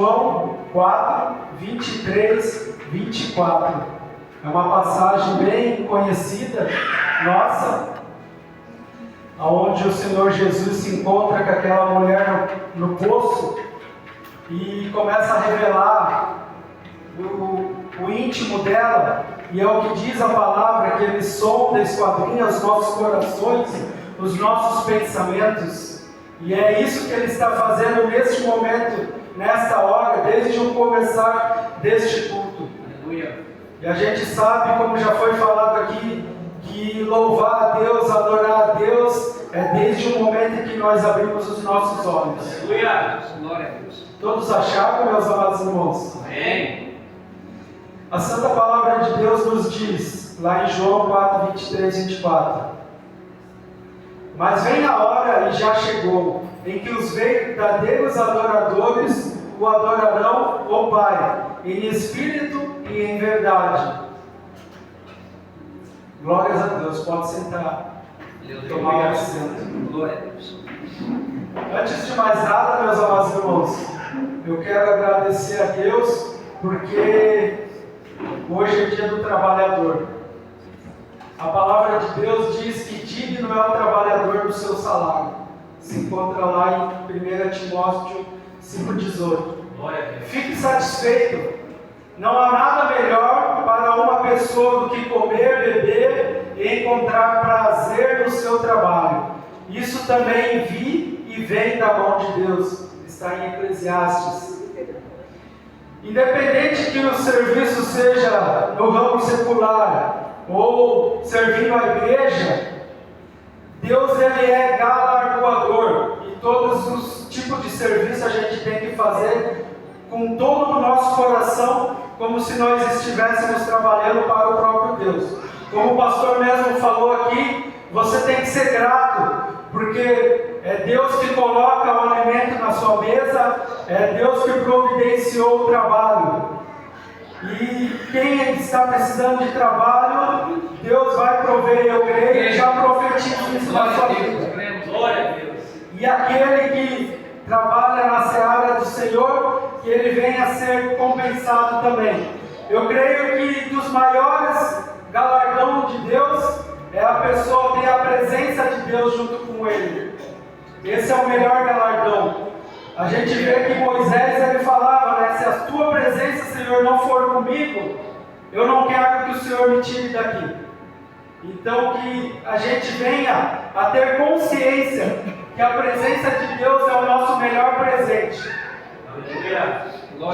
João 4, 23, 24. É uma passagem bem conhecida, nossa, onde o Senhor Jesus se encontra com aquela mulher no poço e começa a revelar o íntimo dela, e é o que diz a palavra, que Ele sonda, esquadrinha os nossos corações, os nossos pensamentos, e é isso que Ele está fazendo neste momento, nesta hora, desde o começar deste culto. Aleluia. E a gente sabe, como já foi falado aqui, que louvar a Deus, adorar a Deus, é desde o momento em que nós abrimos os nossos olhos. Aleluia. Glória a Deus. Todos acharam, meus amados irmãos? Amém. A Santa Palavra de Deus nos diz, lá em João 4, 23 e 24: Mas vem a hora, e já chegou, em que os verdadeiros adoradores o adorarão, o Pai, em espírito e em verdade. Glórias a Deus, pode sentar, tomar um assento. Glória a Deus. Antes de mais nada, meus amados irmãos, eu quero agradecer a Deus, porque hoje é dia do trabalhador. A palavra de Deus diz que digno é o trabalhador do seu salário. Se encontra lá em 1 Timóteo 5,18. Fique satisfeito. Não há nada melhor para uma pessoa do que comer, beber e encontrar prazer no seu trabalho. Isso também vi e vem da mão de Deus. Está em Eclesiastes. Independente que o serviço seja no ramo secular ou servindo a igreja, Deus ele é galardoador, e todos os tipos de serviço a gente tem que fazer com todo o nosso coração, como se nós estivéssemos trabalhando para o próprio Deus. Como o pastor mesmo falou aqui, você tem que ser grato, porque é Deus que coloca o alimento na sua mesa, é Deus que providenciou o trabalho. E quem está precisando de trabalho, Deus vai prover, eu creio, e já profetizo isso na sua vida. Glória a Deus. E aquele que trabalha na seara do Senhor, que ele venha a ser compensado também. Eu creio que dos maiores galardões de Deus é a pessoa ter a presença de Deus junto com ele. Esse é o melhor galardão. A gente vê que Moisés ele falava, né? Se a tua presença, Senhor, não for comigo, eu não quero que o Senhor me tire daqui. Então que a gente venha a ter consciência que a presença de Deus é o nosso melhor presente.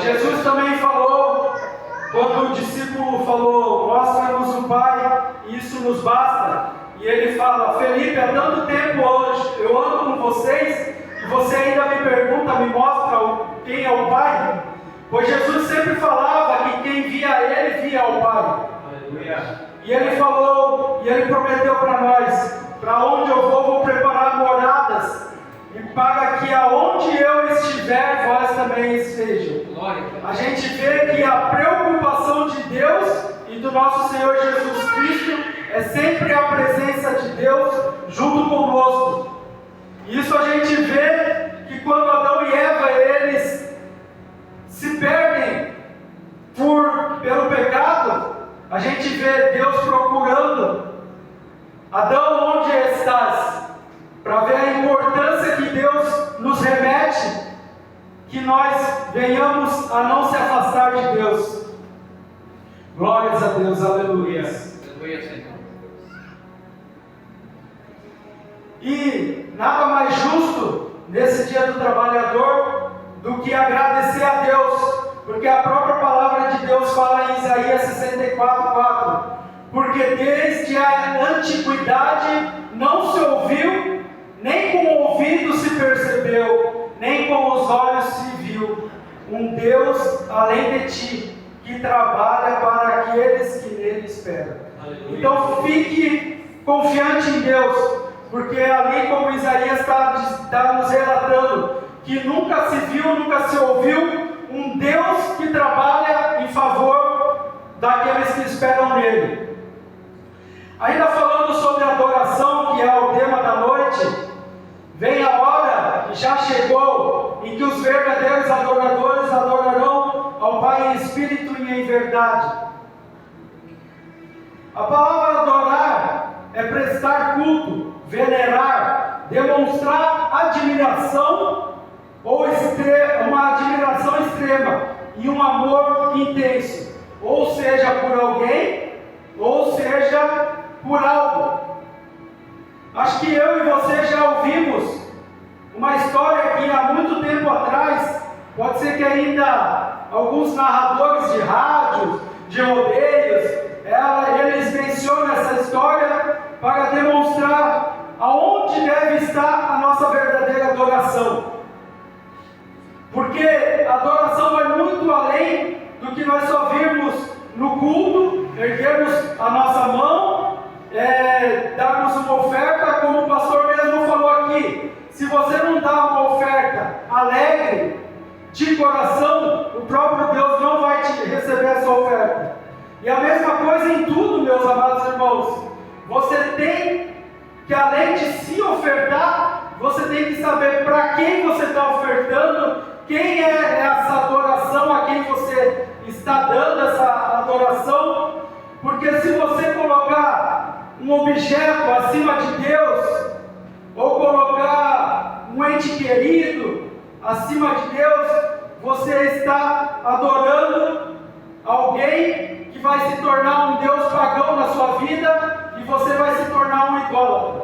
Jesus também falou, quando o discípulo falou, mostra-nos o Pai, e isso nos basta. E ele fala, Felipe, há tanto tempo hoje eu ando com vocês, e você ainda me pergunta, me mostra quem é o Pai? Pois Jesus sempre falava que quem via ele, via o Pai. Aleluia. E ele falou, e ele prometeu para nós, para onde eu vou preparar moradas, e para que aonde eu estiver, vós também estejam. A gente vê que a preocupação de Deus e do nosso Senhor Jesus Cristo é sempre a presença de Deus junto conosco. Isso a gente vê que quando Adão e Eva, eles se perdem pelo pecado, a gente vê Deus procurando, Adão, onde estás? Para ver a importância que Deus nos remete, que nós venhamos a não se afastar de Deus. Glórias a Deus, aleluia. Aleluia, Senhor. E nada mais justo nesse dia do trabalhador do que agradecer a Deus, porque a própria palavra de Deus fala em Isaías 64:4: porque desde a antiguidade não se ouviu, nem com o ouvido se percebeu, nem com os olhos se viu, um Deus além de ti, que trabalha para aqueles que nele esperam. Aleluia. Então fique confiante em Deus, porque ali, como Isaías está nos relatando, que nunca se viu, nunca se ouviu um Deus que trabalha em favor daqueles que esperam nele. Ainda falando sobre adoração, que é o tema da noite, vem a hora, e já chegou, em que os verdadeiros adoradores adorarão verdade. A palavra adorar é prestar culto, venerar, demonstrar admiração ou uma admiração extrema e um amor intenso, ou seja, por alguém, ou seja, por algo. Acho que eu e você já ouvimos uma história que há muito tempo atrás, pode ser que ainda alguns narradores de rádios, de rodeios, eles mencionam essa história para demonstrar aonde deve estar a nossa verdadeira adoração. Porque a adoração vai muito além do que nós só virmos no culto, erguermos a nossa mão, darmos uma oferta, como o pastor mesmo falou aqui. Se você não dá uma oferta alegre, de coração, o próprio Deus não vai te receber essa oferta. E a mesma coisa em tudo, meus amados irmãos. Você tem que, além de se ofertar, você tem que saber para quem você está ofertando, quem é essa adoração, a quem você está dando essa adoração. Porque se você colocar um objeto acima de Deus, ou colocar um ente querido acima de Deus, você está adorando alguém que vai se tornar um Deus pagão na sua vida, e você vai se tornar um idólatra.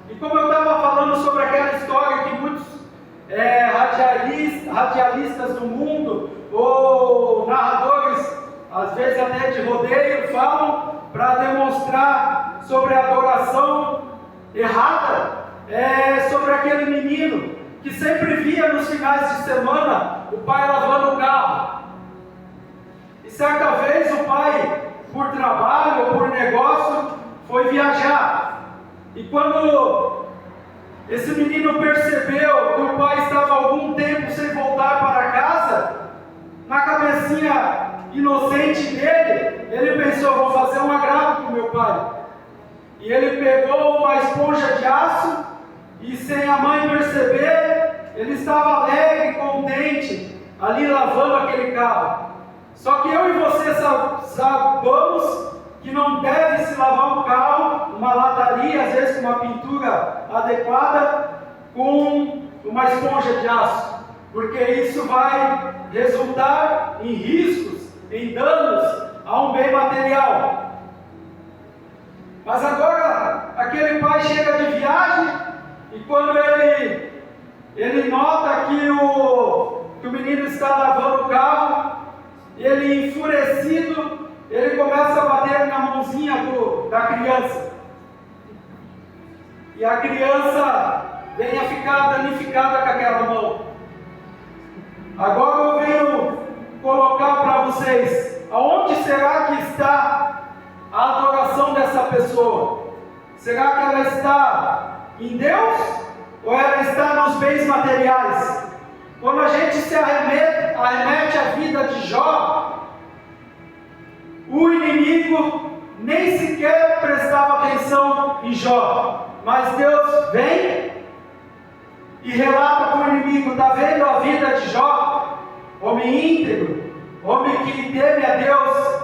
E como eu estava falando sobre aquela história que muitos radialistas do mundo, ou narradores, às vezes até de rodeio, falam para demonstrar sobre a adoração errada, sobre aquele menino que sempre via nos finais de semana o pai lavando o carro. E certa vez o pai, por trabalho ou por negócio, foi viajar. E quando esse menino percebeu que o pai estava há algum tempo sem voltar para casa, na cabecinha inocente dele, ele pensou: vou fazer um agrado para o meu pai. E ele pegou uma esponja de aço, e sem a mãe perceber, ele estava alegre, contente, ali lavando aquele carro. Só que eu e você sabemos que não deve se lavar um carro, uma lataria, às vezes com uma pintura adequada, com uma esponja de aço, porque isso vai resultar em riscos, em danos a um bem material. Mas agora, aquele pai chega de viagem, e quando ele nota que o menino está lavando o carro, ele, enfurecido, ele começa a bater na mãozinha da criança. E a criança vem a ficar danificada com aquela mão. Agora eu venho colocar para vocês, aonde será que está a adoração dessa pessoa? Será que ela está em Deus, ou ela está nos bens materiais? Quando a gente se arremete à vida de Jó, o inimigo nem sequer prestava atenção em Jó, mas Deus vem e relata para o inimigo: está vendo a vida de Jó? Homem íntegro, homem que teme a Deus.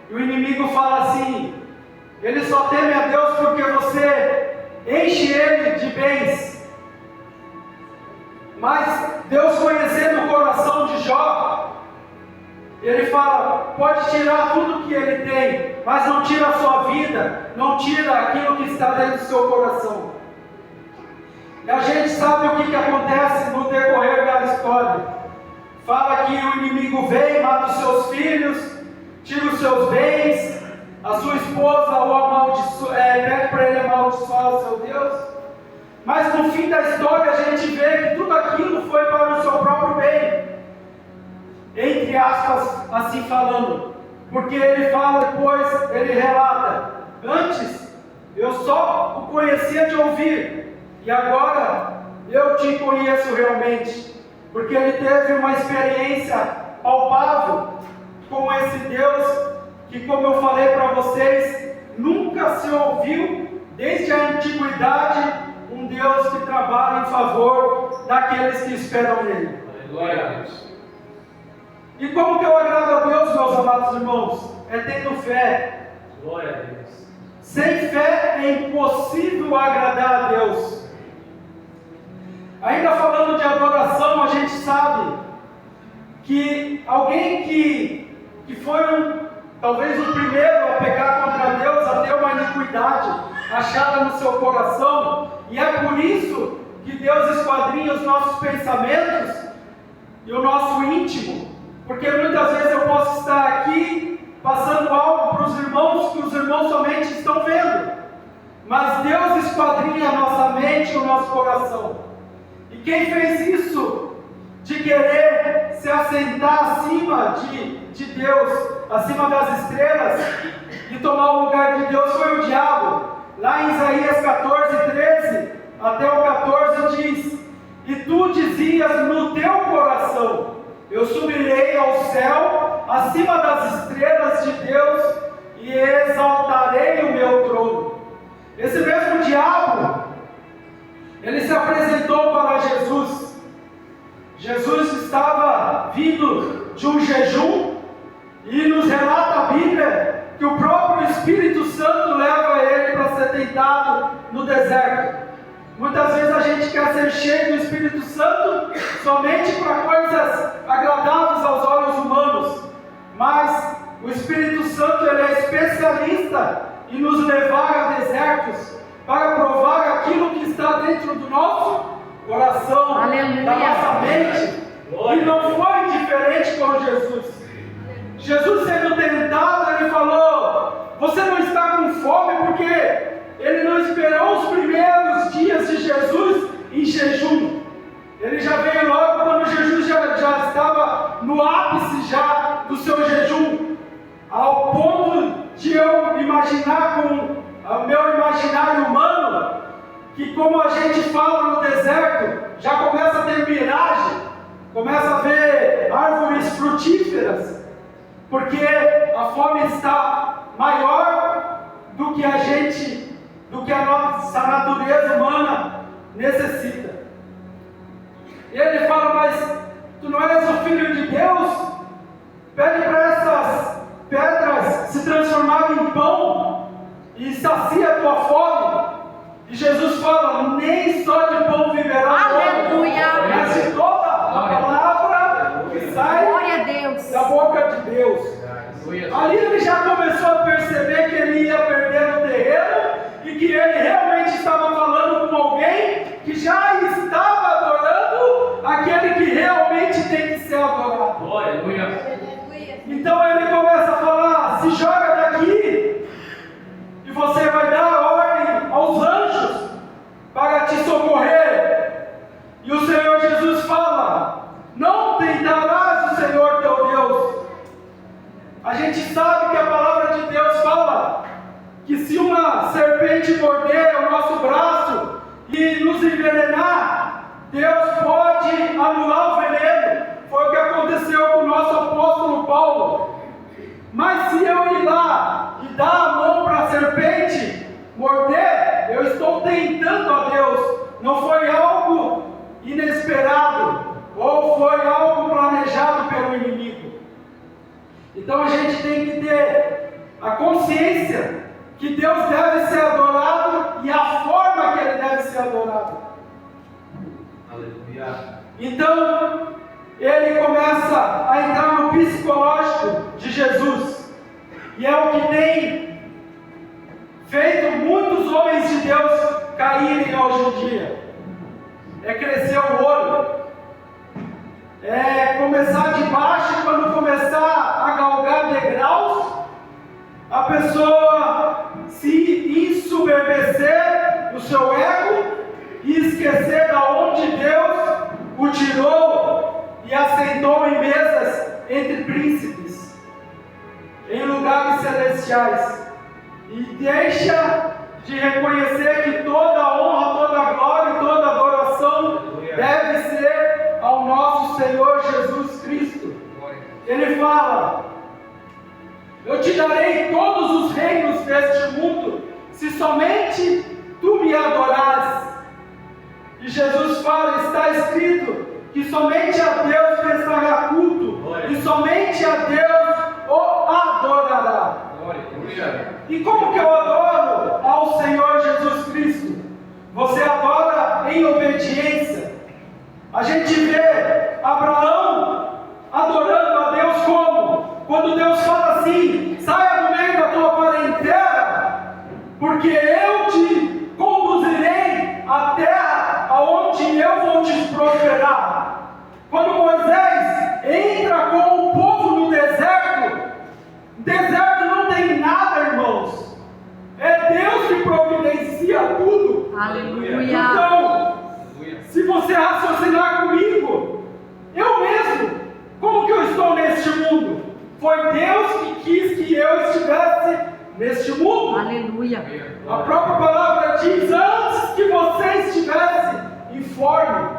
E o inimigo fala assim: ele só teme a Deus porque você enche ele de bens. Mas Deus, conhecendo o coração de Jó, ele fala: pode tirar tudo que ele tem, mas não tira a sua vida, não tira aquilo que está dentro do seu coração. E a gente sabe o que acontece no decorrer da história. Fala que o inimigo vem, mata os seus filhos, tira os seus bens, a sua esposa pede para ele amaldiçoar o seu Deus. Mas no fim da história a gente vê que tudo aquilo foi para o seu próprio bem, entre aspas, assim falando, porque ele fala depois, ele relata: antes eu só o conhecia de ouvir, e agora eu te conheço realmente, porque ele teve uma experiência palpável com esse Deus, que, como eu falei para vocês, nunca se ouviu desde a antiguidade um Deus que trabalha em favor daqueles que esperam nele. Glória a Deus. E como que eu agrado a Deus, meus meus amados irmãos, é tendo fé. Glória a Deus. Sem fé é impossível agradar a Deus. Ainda falando de adoração, a gente sabe que alguém que foi talvez o primeiro a pecar contra Deus, a ter uma iniquidade achada no seu coração, e é por isso que Deus esquadrinha os nossos pensamentos e o nosso íntimo, porque muitas vezes eu posso estar aqui passando algo para os irmãos que os irmãos somente estão vendo, mas Deus esquadrinha a nossa mente e o nosso coração. E quem fez isso de querer se assentar acima de Deus, acima das estrelas, e tomar o lugar de Deus foi o diabo. Lá em Isaías 14:13 até o 14 diz: e tu dizias no teu coração, eu subirei ao céu, acima das estrelas de Deus, e exaltarei o meu trono. Esse mesmo diabo, ele se apresentou para Jesus. Jesus estava vindo de um jejum, e nos relata a Bíblia que o próprio Espírito Santo leva ele para ser tentado no deserto. Muitas vezes a gente quer ser cheio do Espírito Santo somente para coisas agradáveis aos olhos humanos, mas o Espírito Santo ele é especialista em nos levar a desertos para provar aquilo que está dentro do nosso coração, Aleluia. da nossa mente. E não foi diferente com Jesus. Jesus sendo tentado, ele falou: você não está com fome, porque ele não esperou os primeiros dias de Jesus em jejum. Ele já veio logo quando Jesus já estava no ápice já do seu jejum, ao ponto de eu imaginar com o meu imaginário humano, que como a gente fala no deserto, já começa a ter miragem, começa a ver árvores frutíferas, porque a fome está maior do que a nossa natureza humana necessita. E ele fala: mas tu não és o Filho de Deus? Pede para essas pedras se transformarem em pão e sacia a tua fome. E Jesus fala: nem só de pão viverá o homem, Aleluia. mas de toda a palavra que sai Glória a Deus. da boca de Deus. Ali ele já começou a perceber que ele ia perder o terreno e que ele realmente estava falando com alguém que já estava adorando aquele que realmente tem que ser adorado. Aleluia. Então ele começa a falar: se joga daqui e você vai dar ordem aos anjos para te socorrer. E o Senhor Jesus fala: não tentarás o Senhor teu Deus. A gente sabe que a palavra de Deus fala que se uma serpente morder o nosso braço e nos envenenar, Deus pode anular o veneno. Foi o que aconteceu com o nosso apóstolo Paulo. Mas se eu ir lá e dar a mão para a serpente morder, eu estou tentando a Deus. Não foi algo inesperado, ou foi algo planejado pelo inimigo. Então a gente tem que ter a consciência que Deus deve ser adorado e a forma que ele deve ser adorado. Aleluia. Então ele começa a entrar no psicológico de Jesus, e é o que tem feito muitos homens de Deus caírem hoje em dia. É crescer o olho, é começar de baixo, e quando começar a galgar degraus, a pessoa se ensoberbecer no seu ego e esquecer da onde Deus o tirou e assentou em mesas entre príncipes, em lugares celestiais, e deixa de reconhecer que toda honra, toda glória e toda adoração deve ser ao nosso Senhor Jesus Cristo. Ele fala: eu te darei todos os reinos deste mundo, se somente tu me adorares. E Jesus fala: está escrito que somente a Deus prestará culto, e somente a Deus o E como que eu adoro ao Senhor Jesus Cristo? Você adora em obediência. A gente vê Abraão adorando a Deus como? Quando Deus fala assim: saia do meio da tua parentela, porque eu te conduzirei à terra aonde eu vou te prosperar. Quando Moisés entra com o povo no deserto não tem nada, irmãos. É Deus que providencia tudo. Aleluia. Então, se você raciocinar comigo, eu mesmo, como que eu estou neste mundo? Foi Deus que quis que eu estivesse neste mundo. Aleluia. A própria palavra diz: antes que você estivesse informe,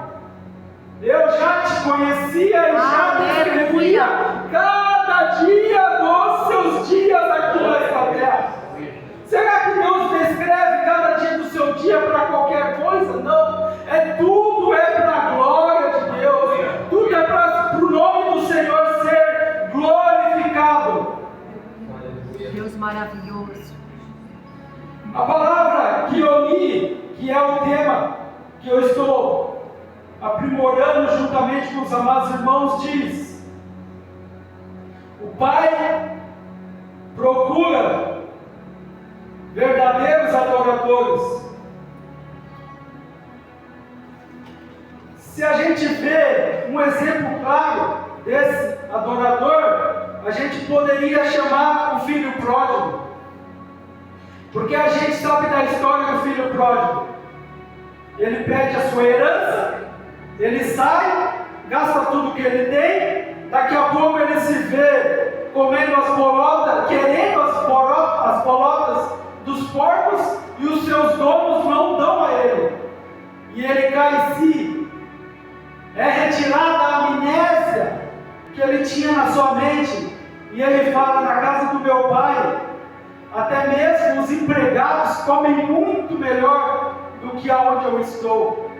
eu já te conhecia e já te escrevia cada dia dos seus dias aqui nesta terra. Será que Deus descreve cada dia do seu dia para qualquer coisa? Não. Tudo é para a glória de Deus. Tudo é para o nome do Senhor ser glorificado. Deus maravilhoso. A palavra que eu li, que é o tema que eu estou aprimorando juntamente com os amados irmãos, diz: o Pai procura verdadeiros adoradores. Se a gente vê um exemplo claro desse adorador, a gente poderia chamar o filho pródigo, porque a gente sabe da história do filho pródigo. Ele pede a sua herança, ele sai, gasta tudo que ele tem, daqui a pouco ele se vê comendo as bolotas, querendo as bolotas dos porcos, e os seus donos não dão a ele, e ele cai em si. É retirada a amnésia que ele tinha na sua mente, e ele fala: na casa do meu pai, até mesmo os empregados comem muito melhor do que aonde eu estou.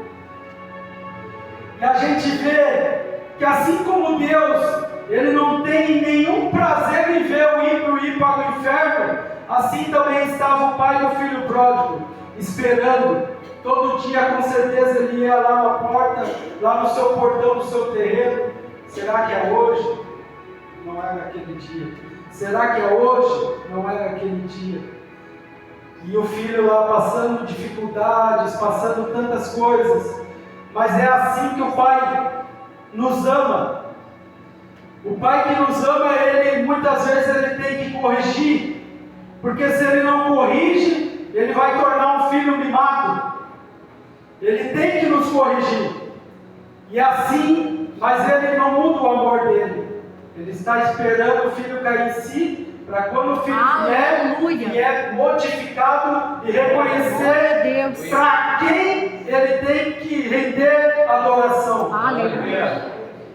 E a gente vê que assim como Deus, Ele não tem nenhum prazer em ver o ímpio ir para o inferno, assim também estava o pai do filho pródigo, esperando. Todo dia, com certeza, ele ia lá na porta, lá no seu portão, no seu terreno. Será que é hoje? Não era aquele dia. Será que é hoje? Não era aquele dia. E o filho lá passando dificuldades, passando tantas coisas. Mas é assim que o Pai nos ama. O Pai que nos ama, Ele muitas vezes ele tem que corrigir. Porque se Ele não corrige, Ele vai tornar um filho mimado. Ele tem que nos corrigir. E assim, mas Ele não muda o amor dele. Ele está esperando o filho cair em si, para quando o filho vier modificado e reconhecer para quem ele tem que render adoração. Aleluia.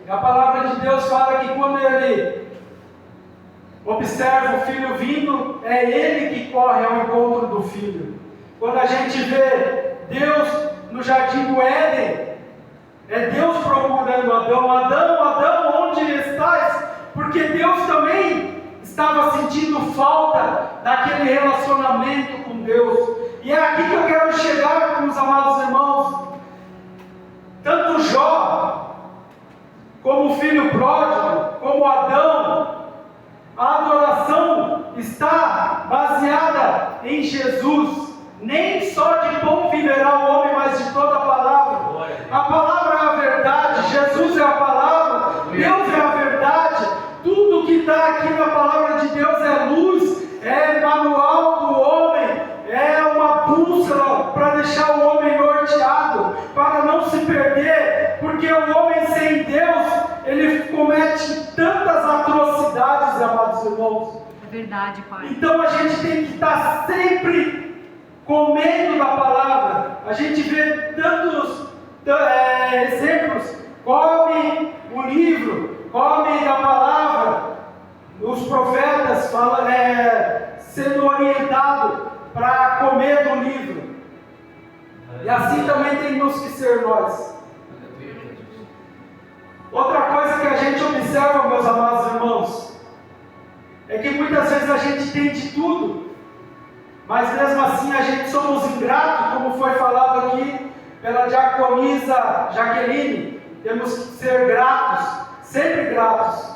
A palavra de Deus fala que quando ele observa o filho vindo, é ele que corre ao encontro do filho. Quando a gente vê Deus no jardim do Éden, é Deus procurando Adão: Adão, Adão, onde estás? Porque Deus também estava sentindo falta daquele relacionamento com Deus. E é aqui que eu quero chegar com os amados irmãos. Tanto Jó, como o filho pródigo, como Adão, a adoração está baseada em Jesus. Nem só de pão viverá o homem, mas de toda a palavra. A palavra é a verdade, Jesus é a palavra, Deus é a verdade. Tudo que está aqui na palavra de Deus é luz, é manual do homem, é uma bússola para deixar o homem norteado, para não se perder, porque o homem sem Deus, ele comete tantas atrocidades, amados irmãos. É verdade, Pai. Então a gente tem que estar sempre comendo da palavra. A gente vê tantos exemplos: come o livro, come da palavra. Os profetas falam, sendo orientado para comer do livro. E assim também temos que ser nós. Outra coisa que a gente observa, meus amados irmãos, é que muitas vezes a gente tem de tudo, mas mesmo assim a gente somos ingratos, como foi falado aqui pela diaconisa Jaqueline. Temos que ser gratos, sempre gratos.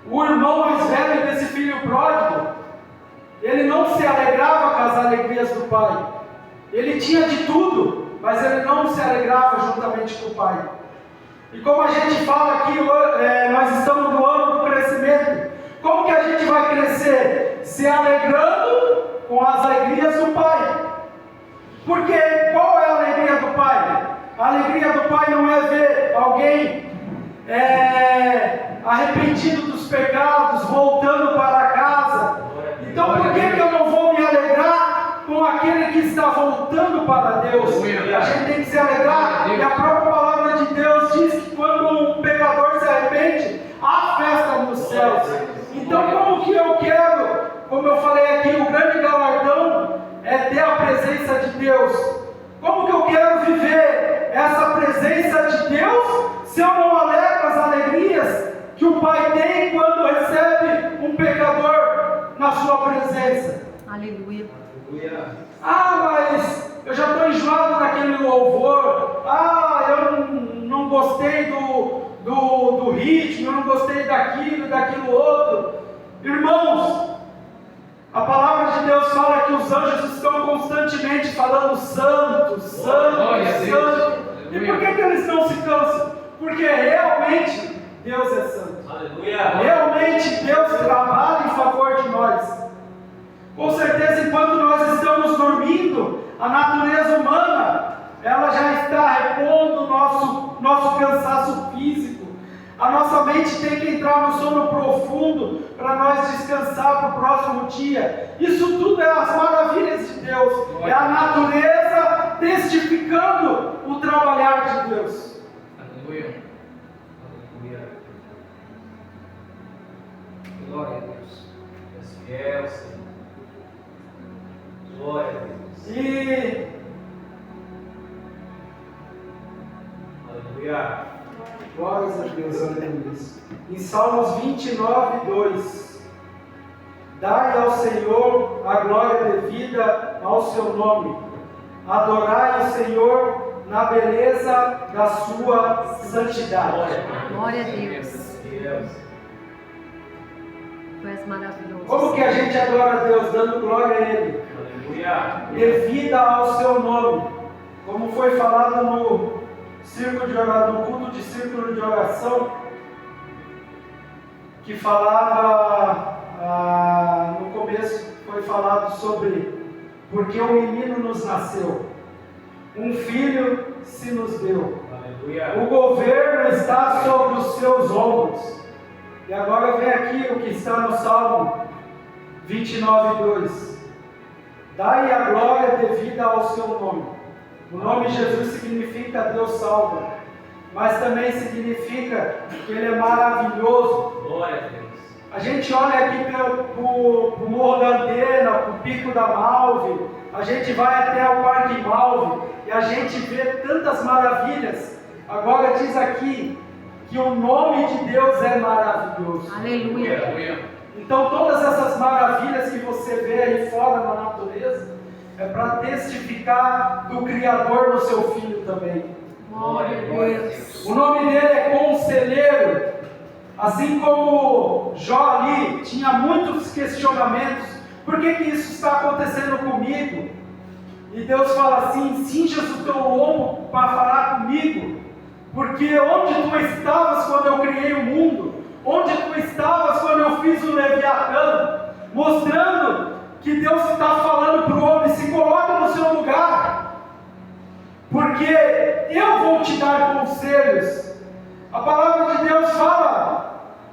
O irmão mais velho desse filho pródigo, ele não se alegrava com as alegrias do pai. Ele tinha de tudo, mas ele não se alegrava juntamente com o pai. E como a gente fala aqui, nós estamos no ano do crescimento. Como que a gente vai crescer? Se alegrando com as alegrias do pai. Porque qual é a alegria do pai? A alegria do pai não é ver alguém arrependido dos pecados, voltando para casa. Então por que eu não vou me alegrar com aquele que está voltando para Deus? A gente tem que se alegrar, e a própria palavra de Deus diz que quando um pecador se arrepende, há festa nos céus. Então como que eu quero, como eu falei aqui, o grande galardão é ter a presença de Deus. Como que eu quero viver essa presença de Deus se eu não alegro as alegrias que o Pai tem quando recebe um pecador na sua presença? Aleluia. Mas eu já estou enjoado daquele louvor. Eu não gostei do ritmo, eu não gostei daquilo outro. Irmãos, a palavra de Deus fala que os anjos estão constantemente falando santo, santo, santo. E por que eles não se cansam? Porque realmente Deus é santo. Aleluia. Realmente Deus trabalha em favor de nós. Com certeza, enquanto nós estamos dormindo, a natureza humana, ela já está repondo o nosso cansaço físico. A nossa mente tem que entrar no sono profundo para nós descansar para o próximo dia. Isso tudo é as maravilhas de Deus. É a natureza testificando o trabalhar de Deus. Aleluia. Aleluia. Glória a Deus. És fiel, Senhor. Glória a Deus. Aleluia. Glórias a Deus, aleluia. Em Salmos 29, 2: Dai ao Senhor a glória devida ao seu nome. Adorai o Senhor na beleza da sua santidade. Glória a Deus. Tu és maravilhoso. Como que a gente adora a Deus? Dando glória a Ele. Aleluia. Devida ao seu nome. Como foi falado no culto de círculo de oração, que falava no começo, foi falado sobre porque um menino nos nasceu, um filho se nos deu. Aleluia. O governo está sobre os seus ombros. E agora vem aqui o que está no Salmo 29, 2: Dai a glória devida ao seu nome. O nome Jesus significa Deus salva, mas também significa que Ele é maravilhoso. Glória a Deus. A gente olha aqui para o Morro da Antena, para o Pico da Malve, a gente vai até o Parque Malve e a gente vê tantas maravilhas. Agora diz aqui que o nome de Deus é maravilhoso. Aleluia. Aleluia. Então todas essas maravilhas que você vê aí fora na natureza é para testificar do Criador no seu Filho também. Glória a Deus. O nome dele é Conselheiro. Assim como Jó ali tinha muitos questionamentos: por que isso está acontecendo comigo? E Deus fala assim: cinja o teu lombo para falar comigo, porque onde tu estavas quando eu criei o mundo? Onde tu estavas quando eu fiz o Leviatã? Mostrando que Deus está falando para o homem: se coloca no seu lugar, porque eu vou te dar conselhos. A palavra de Deus fala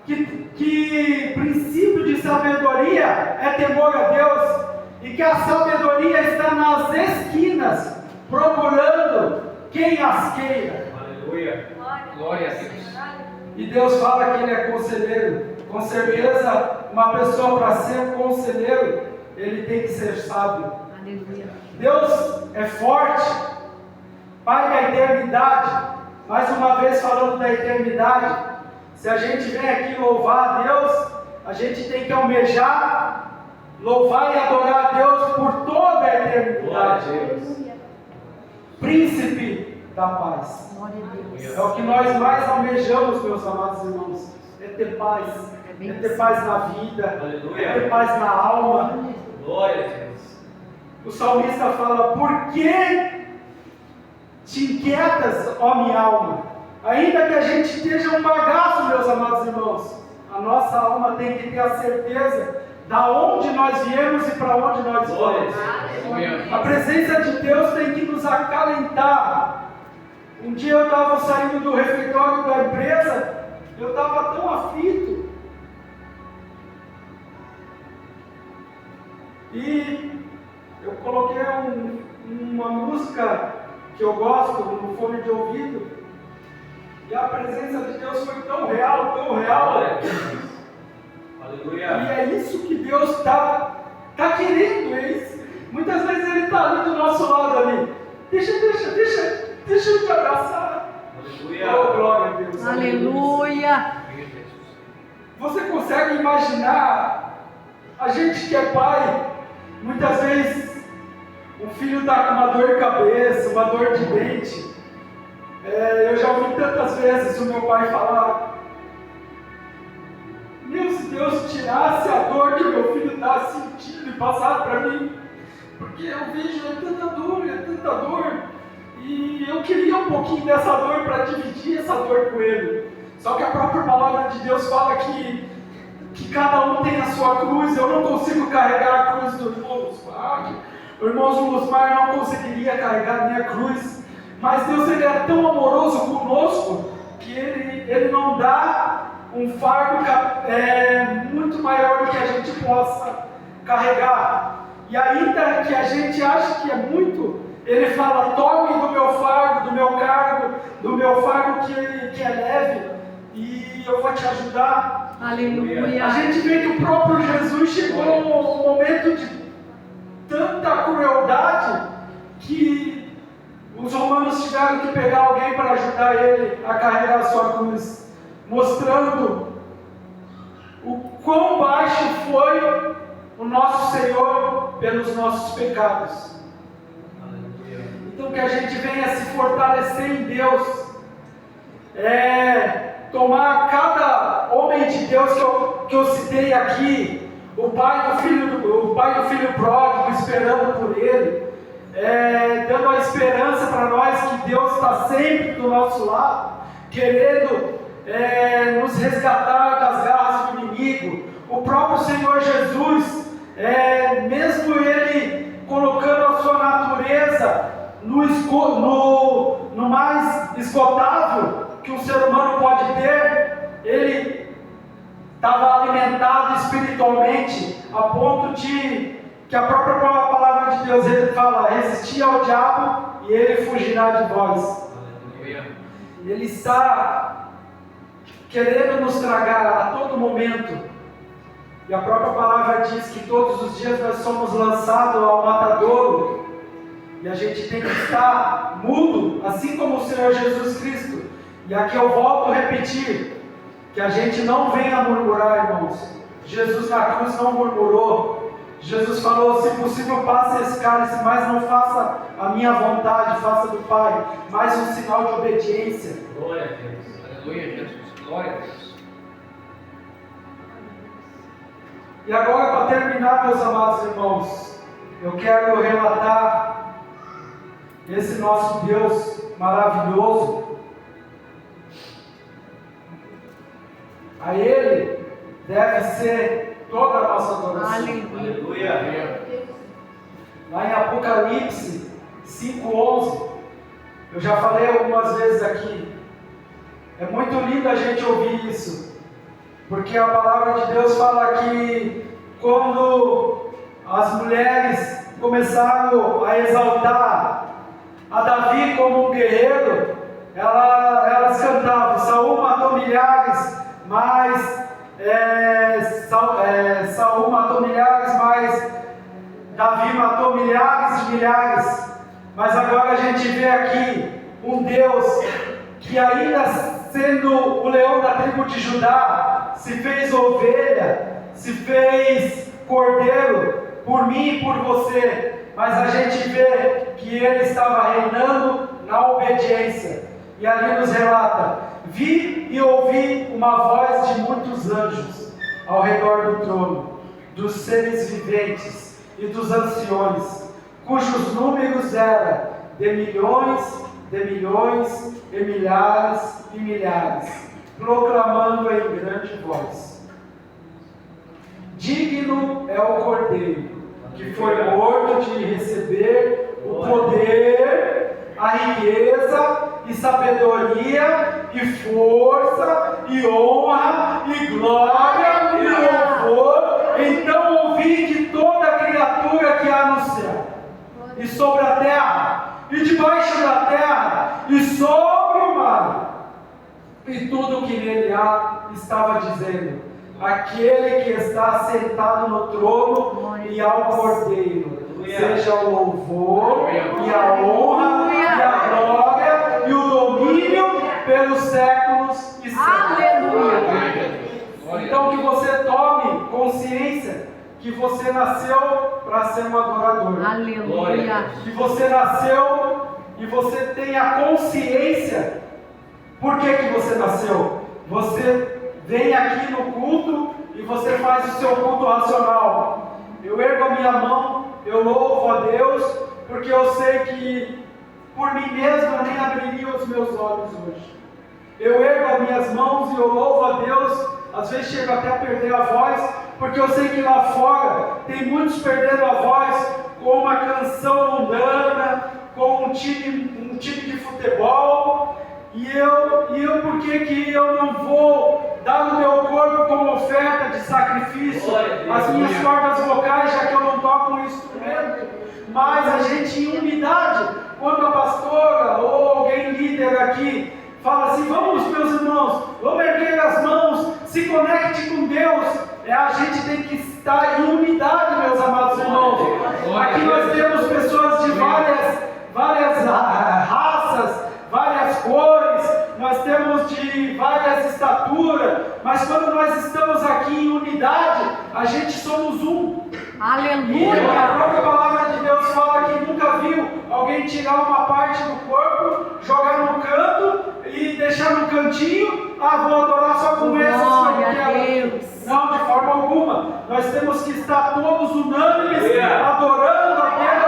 que princípio de sabedoria é temor a Deus, e que a sabedoria está nas esquinas, procurando quem as queira. Aleluia. Glória a Deus. E Deus fala que Ele é conselheiro. Com certeza, uma pessoa para ser conselheiro, ele tem que ser sábio. Aleluia. Deus é forte, Pai da eternidade. Mais uma vez falando da eternidade, se a gente vem aqui louvar a Deus, a gente tem que almejar louvar e adorar a Deus por toda a Glória a eternidade. Deus. Príncipe da paz. Glória a Deus. É o que nós mais almejamos, meus amados irmãos. É ter paz. É ter paz na vida. Aleluia. É ter paz na alma. Glória a Deus. O salmista fala: por que te inquietas, ó minha alma? Ainda que a gente esteja um bagaço, meus amados irmãos, a nossa alma tem que ter a certeza da onde nós viemos e para onde nós Glória vamos. a Deus. A presença de Deus tem que nos acalentar. Um dia eu estava saindo do refeitório da empresa, eu estava tão aflito. E eu coloquei uma música que eu gosto no fone de ouvido. E a presença de Deus foi tão real, tão real. Glória a Deus. Aleluia. E é isso que Deus está querendo. Muitas vezes Ele está ali do nosso lado ali. Deixa eu te abraçar. Aleluia. Oh, glória a Deus. Aleluia. Você consegue imaginar a gente que é pai, muitas vezes o filho está com uma dor de cabeça, uma dor de dente. Eu já ouvi tantas vezes o meu pai falar: meu, se Deus tirasse a dor que meu filho está sentindo e passar para mim, porque eu vejo tanta dor, e eu queria um pouquinho dessa dor para dividir essa dor com ele. Só que a própria palavra de Deus fala que cada um tem a sua cruz. Eu não consigo carregar a cruz do irmão Lusmar. O irmão Lusmar não conseguiria carregar a minha cruz. Mas Deus, Ele é tão amoroso conosco que Ele não dá um fardo muito maior do que a gente possa carregar. E ainda que a gente ache que é muito, Ele fala: tome do meu fardo, do meu cargo, do meu fardo que é leve, e eu vou te ajudar. Aleluia. A gente vê que o próprio Jesus chegou num momento de tanta crueldade que os romanos tiveram que pegar alguém para ajudar ele a carregar a sua cruz, mostrando o quão baixo foi o nosso Senhor pelos nossos pecados. Então que a gente venha se fortalecer em Deus, tomar cada homem de Deus que eu citei aqui, o pai do filho pródigo, esperando por ele, dando a esperança para nós que Deus está sempre do nosso lado, querendo nos resgatar das garras do inimigo. O próprio Senhor Jesus, mesmo Ele colocando a sua natureza no mais esgotável que um ser humano pode ter, Ele estava alimentado espiritualmente, a ponto de que a própria palavra de Deus, Ele fala: resistir ao diabo e ele fugirá de vós. Ele está querendo nos tragar a todo momento, e a própria palavra diz que todos os dias nós somos lançados ao matadouro, e a gente tem que estar mudo, assim como o Senhor Jesus Cristo. E aqui eu volto a repetir, que a gente não venha murmurar, irmãos. Jesus na cruz não murmurou. Jesus falou: se possível passe esse cálice, mas não faça a minha vontade, faça do Pai. Mais um sinal de obediência. Glória a Deus. Aleluia, Jesus. Glória a Deus. E agora, para terminar, meus amados irmãos, eu quero relatar esse nosso Deus maravilhoso. A Ele deve ser toda a nossa adoração. Aleluia. Lá em Apocalipse 5:11, eu já falei algumas vezes aqui, é muito lindo a gente ouvir isso, porque a palavra de Deus fala que quando as mulheres começaram a exaltar a Davi como um guerreiro, elas cantavam: Saul matou milhares, mas Saul matou milhares, mas Davi matou milhares e milhares. Mas agora a gente vê aqui um Deus que, ainda sendo o leão da tribo de Judá, se fez ovelha, se fez cordeiro por mim e por você, mas a gente vê que ele estava reinando na obediência. E ali nos relata: vi e ouvi uma voz de muitos anjos ao redor do trono, dos seres viventes e dos anciões, cujos números eram de milhões, e milhares, proclamando em grande voz: digno é o Cordeiro, que foi morto, de receber o poder, a riqueza e sabedoria e força e honra e glória e louvor. Então ouvi que toda criatura que há no céu e sobre a terra e debaixo da terra e sobre o mar e tudo que nele há, estava dizendo: aquele que está sentado no trono e ao Cordeiro seja o louvor e a honra e a glória e o domínio pelos séculos e séculos. Aleluia. Então que você tome consciência que você nasceu para ser um adorador. Aleluia. Que você nasceu e você tenha consciência. Por que você nasceu? Você vem aqui no culto e você faz o seu culto racional. Eu ergo a minha mão, eu louvo a Deus, porque eu sei que por mim mesmo eu nem abriria os meus olhos hoje. Eu ergo as minhas mãos e eu louvo a Deus, às vezes chego até a perder a voz, porque eu sei que lá fora tem muitos perdendo a voz com uma canção mundana, com um time de futebol. E eu por que eu não vou dar o meu corpo como oferta de sacrifício, as minhas cordas vocais, já que eu não toco um instrumento? Mas a gente em unidade, quando a pastora ou alguém líder aqui fala assim: vamos, meus irmãos, vamos erguer as mãos, se conecte com Deus. A gente tem que estar em unidade, meus amados irmãos. Aqui nós temos pessoas de várias raças, várias cores, nós temos de várias estaturas, mas quando nós estamos aqui em unidade, a gente somos um. Aleluia. E a própria palavra de Deus fala que nunca viu alguém tirar uma parte do corpo, jogar no canto e deixar no cantinho: ah, vou adorar só com essas. Glória a Deus. Não, de forma alguma. Nós temos que estar todos unânimes, adorando a Deus.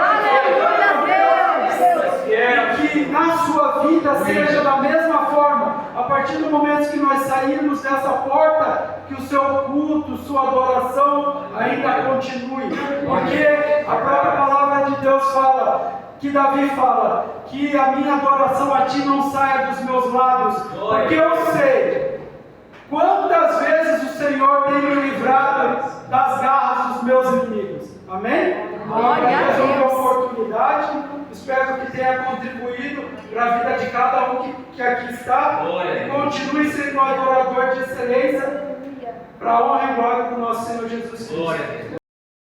E que na sua vida seja da mesma forma. A partir do momento que nós sairmos dessa porta, que o seu culto, sua adoração ainda continue. Porque a própria palavra de Deus fala, que Davi fala, que a minha adoração a ti não saia dos meus lábios. Porque eu sei quantas vezes o Senhor tem me livrado das garras dos meus inimigos. Amém? Glória a Deus, uma Deus. oportunidade. Espero que tenha contribuído para a vida de cada um que aqui está. E continue sendo um adorador de excelência, para a honra e glória do nosso Senhor Jesus Cristo.